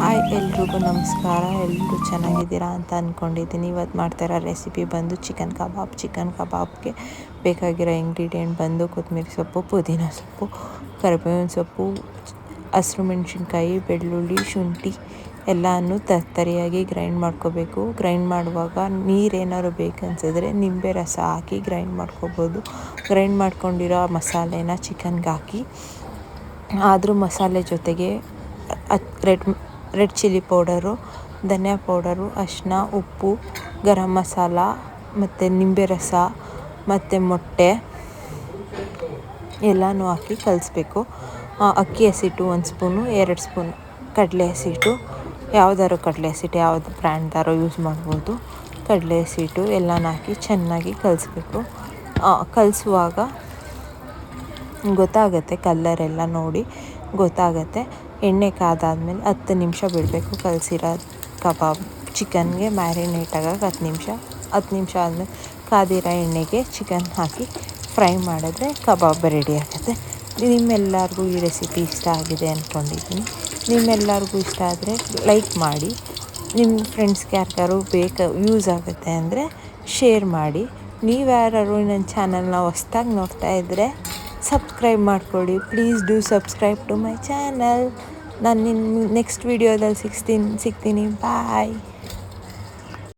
Hi ಎಲ್ರಿಗೂ ನಮಸ್ಕಾರ. ಎಲ್ಲರೂ ಚೆನ್ನಾಗಿದ್ದೀರಾ ಅಂತ ಅಂದ್ಕೊಂಡಿದ್ದೀನಿ. ಇವತ್ತು ಮಾಡ್ತಾಯಿರೋ ರೆಸಿಪಿ ಬಂದು ಚಿಕನ್ ಕಬಾಬ್ಗೆ ಬೇಕಾಗಿರೋ ಇಂಗ್ರೀಡಿಯೆಂಟ್ ಬಂದು ಕೊತ್ತಂಬರಿ ಸೊಪ್ಪು, ಪುದೀನ ಸೊಪ್ಪು, ಕರಿಬೇವಿನ ಸೊಪ್ಪು, ಹಸಿರು ಮೆಣಸಿನ್ಕಾಯಿ, ಬೆಳ್ಳುಳ್ಳಿ, ಶುಂಠಿ ಎಲ್ಲನೂ ತರಿಯಾಗಿ ಗ್ರೈಂಡ್ ಮಾಡ್ಕೋಬೇಕು. ಗ್ರೈಂಡ್ ಮಾಡುವಾಗ ನೀರೇನಾದ್ರು ಬೇಕನ್ಸಿದ್ರೆ ನಿಂಬೆ ರಸ ಹಾಕಿ ಗ್ರೈಂಡ್ ಮಾಡ್ಕೋಬೋದು. ಗ್ರೈಂಡ್ ಮಾಡ್ಕೊಂಡಿರೋ ಮಸಾಲೆನ ಚಿಕನ್ಗೆ ಹಾಕಿ ಆದರೂ ಮಸಾಲೆ ಜೊತೆಗೆ ರೆಡ್ ಚಿಲ್ಲಿ ಪೌಡರು, ಧನಿಯಾ ಪೌಡರು, ಅರಿಶಿನ, ಉಪ್ಪು, ಗರಂ ಮಸಾಲ ಮತ್ತು ನಿಂಬೆ ರಸ ಮತ್ತು ಮೊಟ್ಟೆ ಎಲ್ಲನೂ ಹಾಕಿ ಕಲಿಸ್ಬೇಕು. ಅಕ್ಕಿ ಹಸಿಟ್ಟು 1 ಸ್ಪೂನು, 2 ಸ್ಪೂನ್ ಕಡಲೆ ಹಸಿಟ್ಟು, ಯಾವ್ದಾದ್ರು ಕಡಲೆ ಹಸಿಟ್ಟು ಯಾವ್ದು ಬ್ರ್ಯಾಂಡ್ದಾರೋ ಯೂಸ್ ಮಾಡ್ಬೋದು. ಕಡಲೆ ಹಸಿಟ್ಟು ಎಲ್ಲನೂ ಹಾಕಿ ಚೆನ್ನಾಗಿ ಕಲಿಸ್ಬೇಕು. ಕಲಿಸುವಾಗ ಗೊತ್ತಾಗುತ್ತೆ, ಕಲ್ಲರೆಲ್ಲ ನೋಡಿ ಗೊತ್ತಾಗುತ್ತೆ. ಎಣ್ಣೆ ಕಾದಾದ್ಮೇಲೆ 10 ನಿಮಿಷ ಬಿಡಬೇಕು. ಕಲಸಿರೋ ಕಬಾಬ್ ಚಿಕನ್ಗೆ ಮ್ಯಾರಿನೇಟ್ ಆಗೋಕೆ 10 ನಿಮಿಷ ಆದಮೇಲೆ ಕಾದಿರೋ ಎಣ್ಣೆಗೆ ಚಿಕನ್ ಹಾಕಿ ಫ್ರೈ ಮಾಡಿದ್ರೆ ಕಬಾಬ್ ರೆಡಿ ಆಗುತ್ತೆ. ನಿಮ್ಮೆಲ್ಲರಿಗೂ ಈ ರೆಸಿಪಿ ಇಷ್ಟ ಆಗಿದೆ ಅಂದ್ಕೊಂಡಿದ್ದೀನಿ. ನಿಮ್ಮೆಲ್ಲರಿಗೂ ಇಷ್ಟ ಆದರೆ ಲೈಕ್ ಮಾಡಿ. ನಿಮ್ಮ ಫ್ರೆಂಡ್ಸ್ಗೆ ಯಾರಿಗಾರು ಯೂಸ್ ಆಗುತ್ತೆ ಅಂದರೆ ಶೇರ್ ಮಾಡಿ. ನೀವು ಯಾರು ನನ್ನ ಚಾನಲ್ನ ಹೊಸ್ದಾಗಿ ನೋಡ್ತಾ ಇದ್ದರೆ ಸಬ್ಸ್ಕ್ರೈಬ್ ಮಾಡ್ಕೊಳ್ಳಿ. Please do subscribe to my channel. ನಾನು ನೆಕ್ಸ್ಟ್ ವೀಡಿಯೋದಲ್ಲಿ ಸಿಗ್ತೀನಿ. ಬಾಯ್.